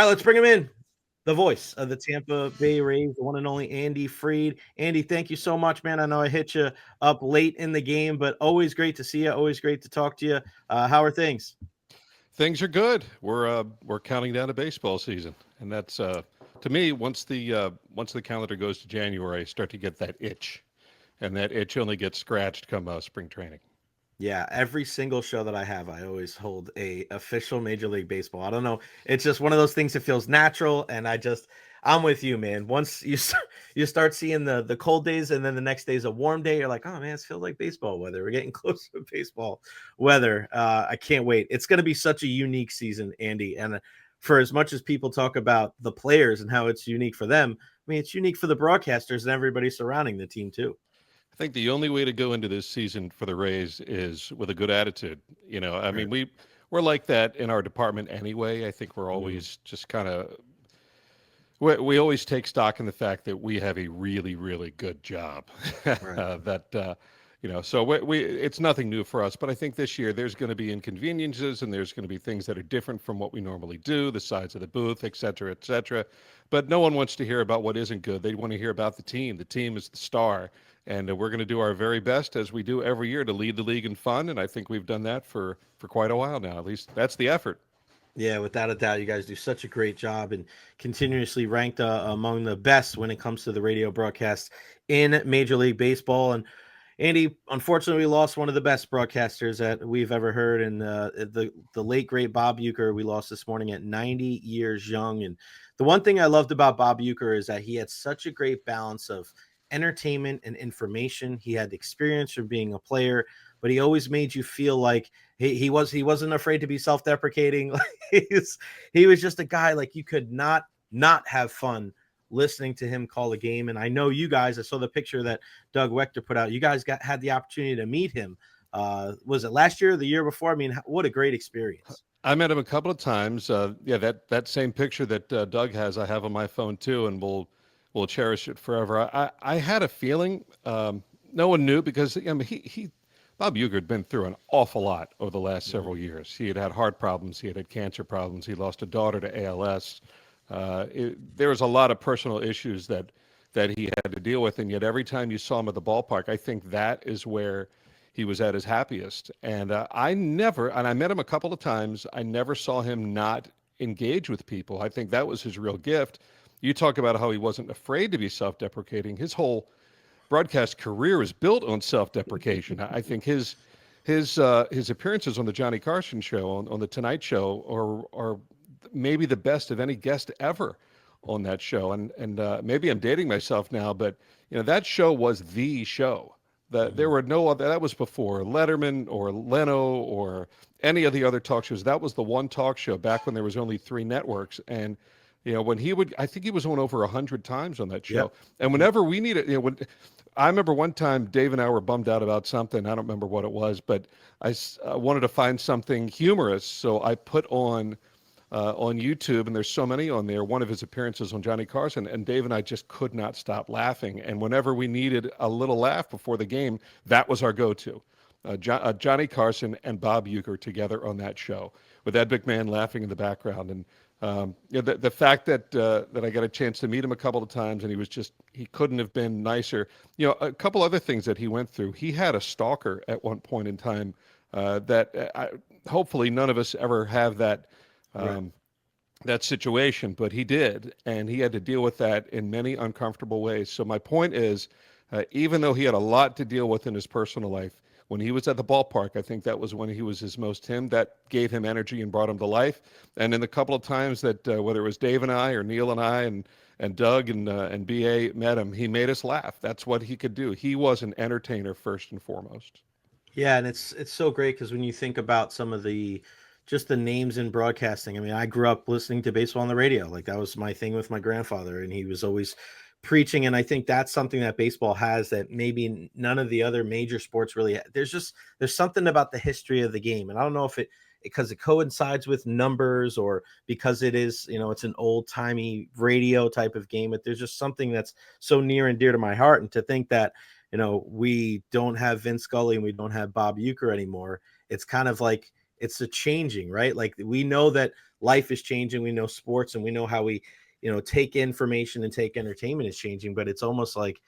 All right, let's bring him in. The voice of the Tampa Bay Rays, the one and only Andy Freed. Andy, thank you so much, man. I know I hit you up late in the game, but always great to see you. Always great to talk to you. How are things? Things are good. We're counting down to baseball season, and that's to me once the calendar goes to January, I start to get that itch, and that itch only gets scratched come spring training. Yeah, every single show that I have, I always hold a official Major League Baseball. I don't know. It's just one of those things that feels natural, and I'm with you, man. Once you start seeing the cold days, and then the next day is a warm day, you're like, oh man, it feels like baseball weather. We're getting closer to baseball weather. I can't wait. It's going to be such a unique season, Andy. And for as much as people talk about the players and how it's unique for them, I mean, it's unique for the broadcasters and everybody surrounding the team too. I think the only way to go into this season for the Rays is with a good attitude. I Right. mean we're like that in our department anyway. I think we're Mm, always just kind of we always take stock in the fact that we have a really, really good job. right. So it's nothing new for us. But I think this year there's going to be inconveniences and there's going to be things that are different from what we normally do, the sides of the booth, et cetera, et cetera. But no one wants to hear about what isn't good. They want to hear about the team. The team is the star. And we're going to do our very best, as we do every year, to lead the league in fun. And I think we've done that for quite a while now. At least that's the effort. Yeah, without a doubt, you guys do such a great job and continuously ranked among the best when it comes to the radio broadcast in Major League Baseball. And Andy, unfortunately, we lost one of the best broadcasters that we've ever heard, and the late great Bob Uecker. We lost this morning at 90 years young. And the one thing I loved about Bob Uecker is that he had such a great balance of entertainment and information. He had experience from being a player, but he always made you feel like he wasn't afraid to be self-deprecating. He was just a guy like you could not have fun listening to him call a game. And I know you guys, I saw the picture that Doug Wechter put out. You guys had the opportunity to meet him. Was it last year or the year before? I mean, what a great experience. I met him a couple of times. Yeah, that same picture that Doug has, I have on my phone too, and we'll cherish it forever. I had a feeling no one knew because I mean he Bob Uecker had been through an awful lot over the last several Mhm. years. He had had heart problems, he had had cancer problems, he lost a daughter to ALS. There was a lot of personal issues that he had to deal with, and yet every time you saw him at the ballpark, I think that is where he was at his happiest. And I met him a couple of times. I never saw him not engage with people. I think that was his real gift. You talk about how he wasn't afraid to be self-deprecating. His whole broadcast career is built on self-deprecation. I think his appearances on the Johnny Carson show, on the Tonight Show, are maybe the best of any guest ever on that show. And maybe I'm dating myself now, but that show was the show. There Mhm. were no other. That was before Letterman or Leno or any of the other talk shows. That was the one talk show back when there was only three networks. And when he would, I think he was on over 100 times on that show. Yep. And Yep. whenever we needed, I remember one time Dave and I were bummed out about something. I don't remember what it was, but I wanted to find something humorous, so I put on YouTube, and there's so many on there, one of his appearances on Johnny Carson, and Dave and I just could not stop laughing. And whenever we needed a little laugh before the game, that was our go-to. Johnny Carson and Bob Uecker together on that show, with Ed McMahon laughing in the background. And the fact that I got a chance to meet him a couple of times, and he couldn't have been nicer. A couple other things that he went through. He had a stalker at one point in time hopefully none of us ever have Right. um, that situation, but he did, and he had to deal with that in many uncomfortable ways. So my point is, even though he had a lot to deal with in his personal life, when he was at the ballpark, I think that was when he was his most him. That gave him energy and brought him to life. And in the couple of times that whether it was Dave and I or Neil and I and Doug and BA met him, he made us laugh. That's what he could do. He was an entertainer first and foremost. Yeah, and it's so great because when you think about some of the just the names in broadcasting. I mean, I grew up listening to baseball on the radio. Like that was my thing with my grandfather, and he was always preaching. And I think that's something that baseball has that maybe none of the other major sports really. There's something about the history of the game, and I don't know if it because it coincides with numbers or because it is it's an old timey radio type of game. But there's just something that's so near and dear to my heart, and to think that we don't have Vince Scully and we don't have Bob Uecker anymore. It's kind of like it's a changing, right? Like we know that life is changing. We know sports, and we know how we, take information and take entertainment is changing. But it's almost like,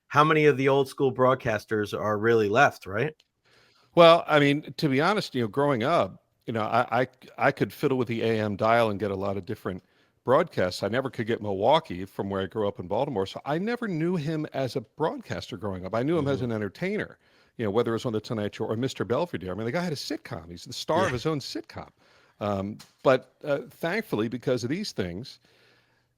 how many of the old school broadcasters are really left, right? Well, I mean, to be honest, growing up, I could fiddle with the AM dial and get a lot of different broadcasts. I never could get Milwaukee from where I grew up in Baltimore, so I never knew him as a broadcaster growing up. I knew him as Hmm. an entertainer, whether it was on the Tonight Show or Mr. Belvedere. I mean, the guy had a sitcom. He's the star Yeah. of his own sitcom. But thankfully, because of these things,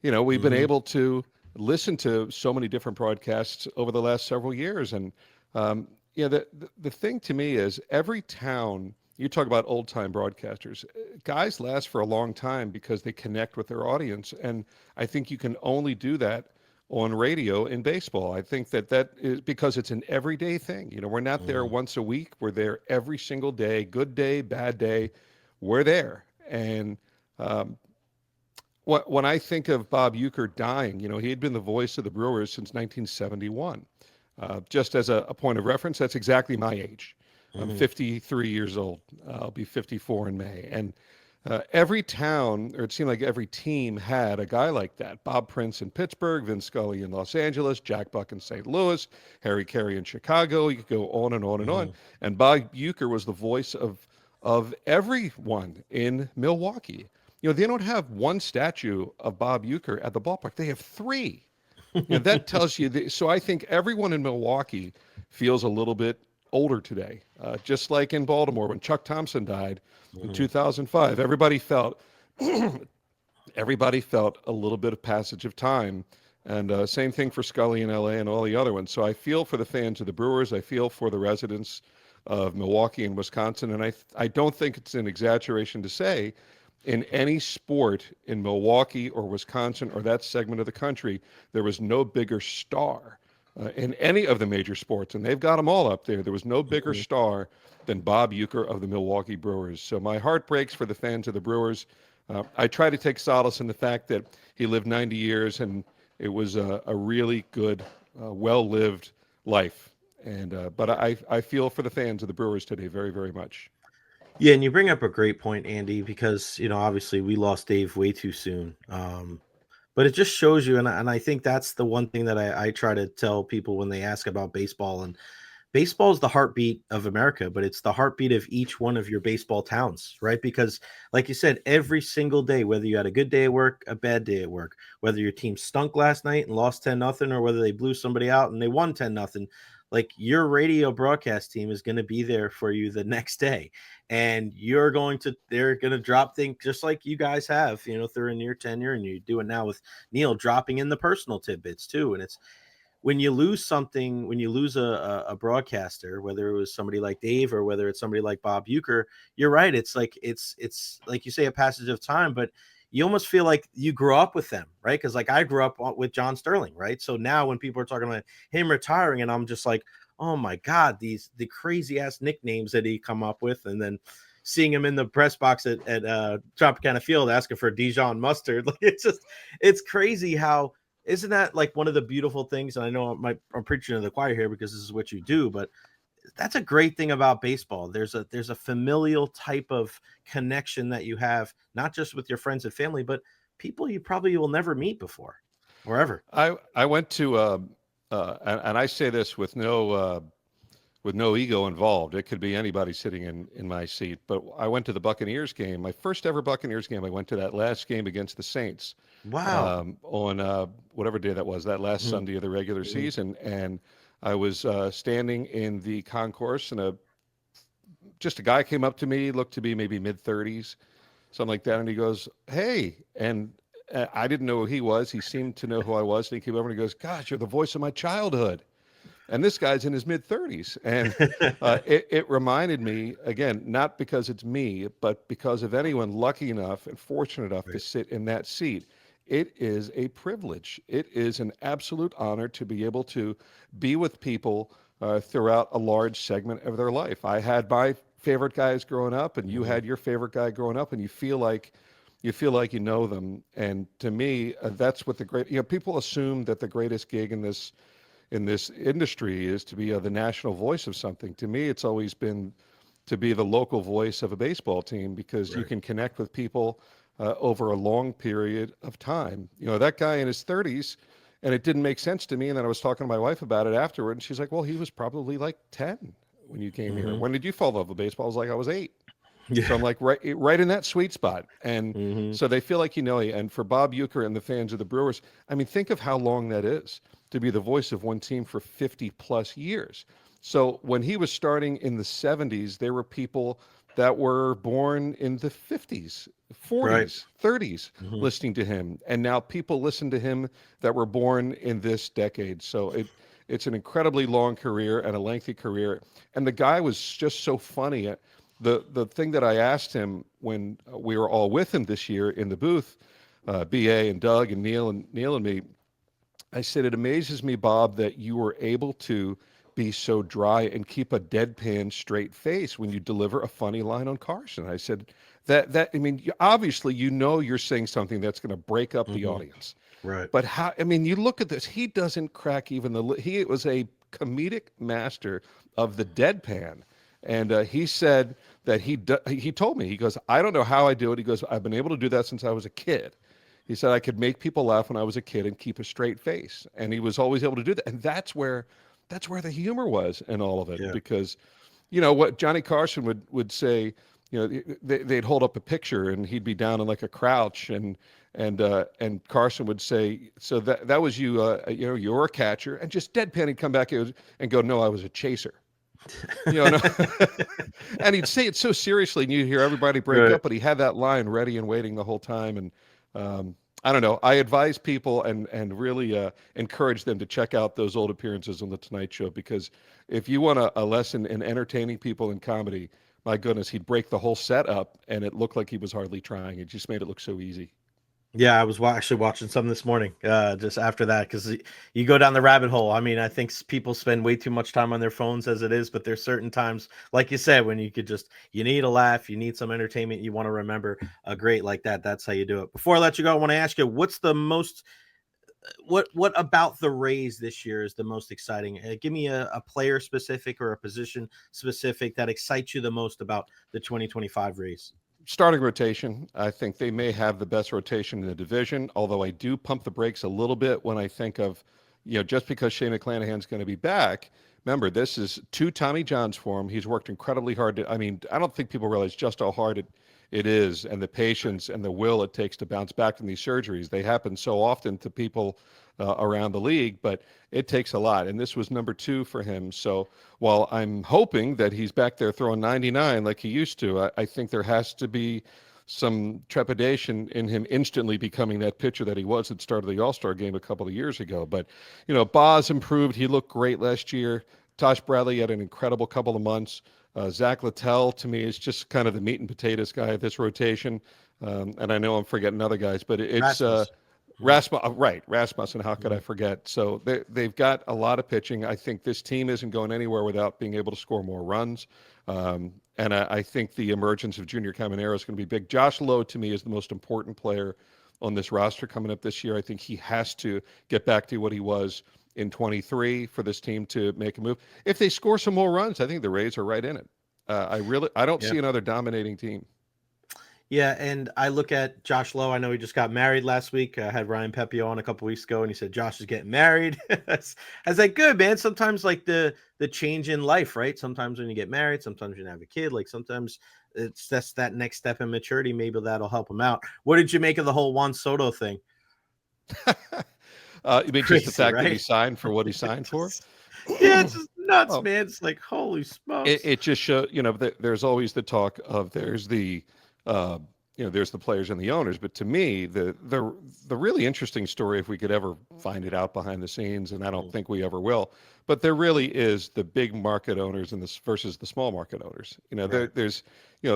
we've been Hmm. able to listen to so many different broadcasts over the last several years. And, the thing to me is every town, you talk about old time broadcasters, guys last for a long time because they connect with their audience. And I think you can only do that on radio in baseball. I think that is because it's an everyday thing. We're not there Hmm. once a week. We're there every single day, good day, bad day. We're there. And, um, when I think of Bob Uecker dying, he had been the voice of the Brewers since 1971. Just as a point of reference, that's exactly my age. I'm Hmm. 53 years old. I'll be 54 in May. And every town, or it seemed like every team, had a guy like that. Bob Prince in Pittsburgh, Vin Scully in Los Angeles, Jack Buck in St. Louis, Harry Carey in Chicago. You could go on and on and on. Hmm. And Bob Uecker was the voice of everyone in Milwaukee. They don't have one statue of Bob Uecker at the ballpark. They have three. That tells you. So I think everyone in Milwaukee feels a little bit older today. Just like in Baltimore when Chuck Thompson died in Hmm. 2005, everybody felt a little bit of passage of time. And same thing for Scully in LA and all the other ones. So I feel for the fans of the Brewers. I feel for the residents of Milwaukee and Wisconsin. And I don't think it's an exaggeration to say in any sport in Milwaukee or Wisconsin or that segment of the country, there was no bigger star in any of the major sports. And they've got them all up there. There was no bigger Hmm. star than Bob Uecker of the Milwaukee Brewers. So my heart breaks for the fans of the Brewers. I try to take solace in the fact that he lived 90 years and it was a really good, well-lived life. And but I feel for the fans of the Brewers today very, very much. Yeah, and you bring up a great point, Andy, because obviously we lost Dave way too soon. But it just shows you, and I think that's the one thing that I try to tell people when they ask about baseball. And baseball is the heartbeat of America, but it's the heartbeat of each one of your baseball towns, right? Because, like you said, every single day, whether you had a good day at work, a bad day at work, whether your team stunk last night and lost 10-0, or whether they blew somebody out and they won 10-0, like your radio broadcast team is going to be there for you the next day. And they're going to drop things just like you guys have, through your tenure, and you do it now with Neil dropping in the personal tidbits too. And it's, when you lose something, when you lose a broadcaster, whether it was somebody like Dave or whether it's somebody like Bob Uecker, you're right. It's like you say, a passage of time, but you almost feel like you grew up with them, right? Because like I grew up with John Sterling, right? So now when people are talking about him retiring, and I'm just like, oh my God, the crazy ass nicknames that he come up with, and then seeing him in the press box at Tropicana Field asking for Dijon mustard, like it's crazy how, isn't that like one of the beautiful things? And I know I'm preaching to the choir here because this is what you do, but that's a great thing about baseball. There's a familial type of connection that you have, not just with your friends and family, but people you probably will never meet before or ever. I went to and I say this with no ego involved. It could be anybody sitting in my seat. But I went to the Buccaneers game, my first ever Buccaneers game. I went to that last game against the Saints Wow. on whatever day that was, that last Hmm. Sunday of the regular Hmm. season. And I was standing in the concourse, and just a guy came up to me, looked to be maybe mid 30s, something like that, and he goes, "Hey," and I didn't know who he was. He seemed to know who I was, and he came over and he goes, "Gosh, you're the voice of my childhood." And this guy's in his mid 30s. And it reminded me, again, not because it's me, but because of anyone lucky enough and fortunate enough to Right. sit in that seat. It is a privilege. It is an absolute honor to be able to be with people throughout a large segment of their life. I had my favorite guys growing up, and you Hmm. had your favorite guy growing up, and you feel like you know them. And to me, that's what the great, people assume that the greatest gig in this industry is to be the national voice of something. To me, it's always been to be the local voice of a baseball team because you Right. can connect with people over a long period of time. That guy in his 30s, and it didn't make sense to me. And then I was talking to my wife about it afterward, and she's like, well, he was probably like 10 when you came here. Hmm. When did you fall in love with baseball? I was like, I was 8. So Yeah. I'm like right in that sweet spot. And Hmm. so they feel like you. And for Bob Uecker and the fans of the Brewers, I mean, think of how long that is to be the voice of one team for 50 plus years. So when he was starting in the 70s, there were people that were born in the 50s, Right. 40s, 30s Hmm. listening to him. And now people listen to him that were born in this decade. So it's an incredibly long career and a lengthy career. And the guy was just so funny. The thing that I asked him when we were all with him this year in the booth, BA and Doug and Neil and me, I said, it amazes me, Bob, that you were able to be so dry and keep a deadpan straight face when you deliver a funny line on Carson. I said that I mean, obviously you're saying something that's going to break up the Hmm. audience. Right. But how, I mean, you look at this, he doesn't crack even he was a comedic master of the deadpan. And he said that he told me, he goes, I don't know how I do it. He goes, I've been able to do that since I was a kid. He said I could make people laugh when I was a kid and keep a straight face. And he was always able to do that. And that's where the humor was in all of it. Yeah. Because, what Johnny Carson would say, they'd hold up a picture and he'd be down in like a crouch, and Carson would say, so that was you, you're a catcher, and just deadpan he'd come back and go, no, I was a chaser. No. And he'd say it so seriously, and you'd hear everybody break Right. up, but he had that line ready and waiting the whole time. And I don't know. I advise people and really encourage them to check out those old appearances on the Tonight Show, because if you want a lesson in entertaining people in comedy, my goodness, he'd break the whole set up, and it looked like he was hardly trying. It just made it look so easy. Yeah, I was actually watching some this morning, just after that, because you go down the rabbit hole. I mean, I think people spend way too much time on their phones as it is, but there's certain times, like you said, when you need a laugh, you need some entertainment, you want to remember a great like that. That's how you do it. Before I let you go, I want to ask you, what's the most, what about the Rays this year is the most exciting? Give me a player specific or a position specific that excites you the most about the 2025 Rays. Starting rotation, I think they may have the best rotation in the division, although I do pump the brakes a little bit when I think of, just because Shane McClanahan's going to be back. Remember, this is 2 Tommy Johns for him. He's worked incredibly hard. I mean, I don't think people realize just how hard it is, and the patience and the will it takes to bounce back from these surgeries. They happen so often to people around the league, but it takes a lot. And this was number 2 for him. So while I'm hoping that he's back there throwing 99 like he used to, I think there has to be some trepidation in him instantly becoming that pitcher that he was at the start of the All-Star game a couple of years ago. But, Boz improved. He looked great last year. Tosh Bradley had an incredible couple of months. Zach Littell, to me, is just kind of the meat and potatoes guy of this rotation. And I know I'm forgetting other guys, but it's Rasmus. Mhm. Rasmussen. How could I forget? So they've got a lot of pitching. I think this team isn't going anywhere without being able to score more runs. And I think the emergence of Junior Caminero is going to be big. Josh Lowe, to me, is the most important player on this roster coming up this year. I think he has to get back to what he was in 23 for this team to make a move. If they score some more runs, I think the Rays are right in it. I don't Yeah. see another dominating team. Yeah, and I look at Josh Lowe. I know he just got married last week. I had Ryan Pepio on a couple weeks ago, and he said Josh is getting married. I was like, good man. Sometimes like the change in life, right? Sometimes when you get married, sometimes you have a kid. Like sometimes it's just that next step in maturity. Maybe that'll help him out. What did you make of the whole Juan Soto thing? You mean just the Crazy, fact that he right? signed for what he signed for? Yeah, it's just nuts, Well, man. It's like holy it, smokes. it just shows, there's always the talk of uh, there's the players and the owners. But to me, the really interesting story, if we could ever find it out behind the scenes, and I don't think we ever will, but there really is the big market owners and this versus the small market owners. Right. There's,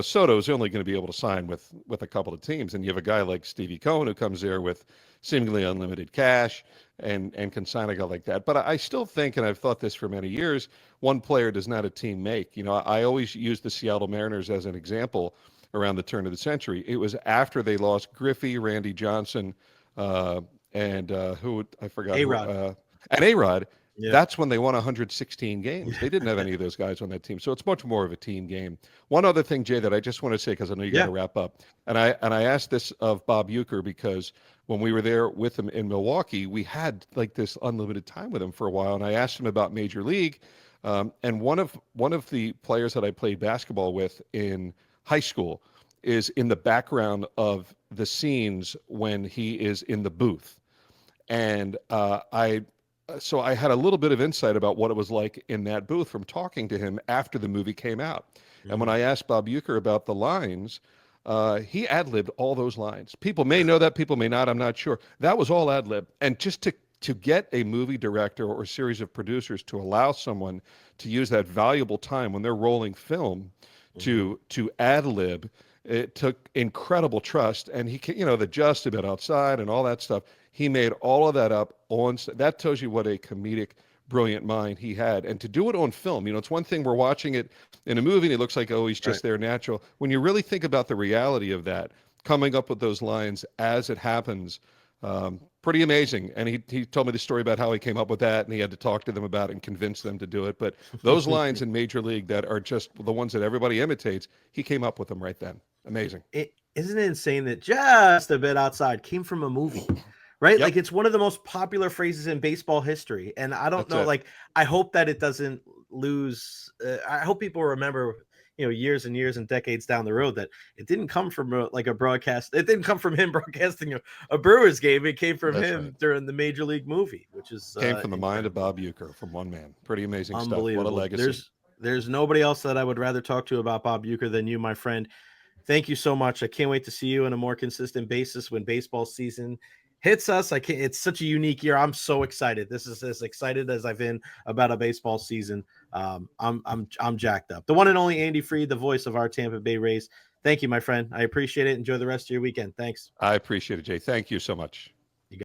Soto's only going to be able to sign with a couple of teams, and you have a guy like Stevie Cohen who comes there with seemingly unlimited cash and can sign a guy like that. But I still think, and I've thought this for many years, one player does not a team make. I always use the Seattle Mariners as an example around the turn of the century. It was after they lost Griffey, Randy Johnson, and who I forgot who, A-Rod. and A-Rod. Yeah. That's when they won 116 games. They didn't have any of those guys on that team. So it's much more of a team game. One other thing, Jay, that I just want to say, because I know you got Yeah. to wrap up. And I asked this of Bob Uecker because when we were there with him in Milwaukee, we had like this unlimited time with him for a while. And I asked him about Major League. And one of the players that I played basketball with in high school is in the background of the scenes when he is in the booth. And I had a little bit of insight about what it was like in that booth from talking to him after the movie came out. And when Mhm. I asked Bob Uecker about the lines, he ad-libbed all those lines. People may know that, people may not, I'm not sure. That was all ad-lib. And just to get a movie director or a series of producers to allow someone to use that valuable time when they're rolling film Mhm. to ad-lib, it took incredible trust. And the just a bit outside and all that stuff. He made all of that up on. That tells you what a comedic, brilliant mind he had. And to do it on film, it's one thing we're watching it in a movie and it looks like, oh, he's Right. just there natural. When you really think about the reality of that, coming up with those lines as it happens, pretty amazing. And he told me the story about how he came up with that and he had to talk to them about it and convince them to do it. But those lines in Major League that are just the ones that everybody imitates, he came up with them right then. Amazing. Isn't it insane that just a bit outside came from a movie, right? Like Yep, it's one of the most popular phrases in baseball history. And I don't that's know, it. like, I hope that it doesn't lose. I hope people remember, years and years and decades down the road that it didn't come from like a broadcast. It didn't come from him broadcasting a Brewers game. It came from That's right. him during the Major League movie, which is Came from the mind of incredible. Bob Uecker from one man. Pretty amazing stuff. What a Unbelievable. legacy. There's nobody else that I would rather talk to about Bob Uecker than you, my friend. Thank you so much. I can't wait to see you on a more consistent basis when baseball season hits us. I can't, it's such a unique year. I'm so excited. This is as excited as I've been about a baseball season. I'm jacked up. The one and only Andy Freed, the voice of our Tampa Bay Rays. Thank you, my friend. I appreciate it. Enjoy the rest of your weekend. Thanks. I appreciate it, Jay. Thank you so much.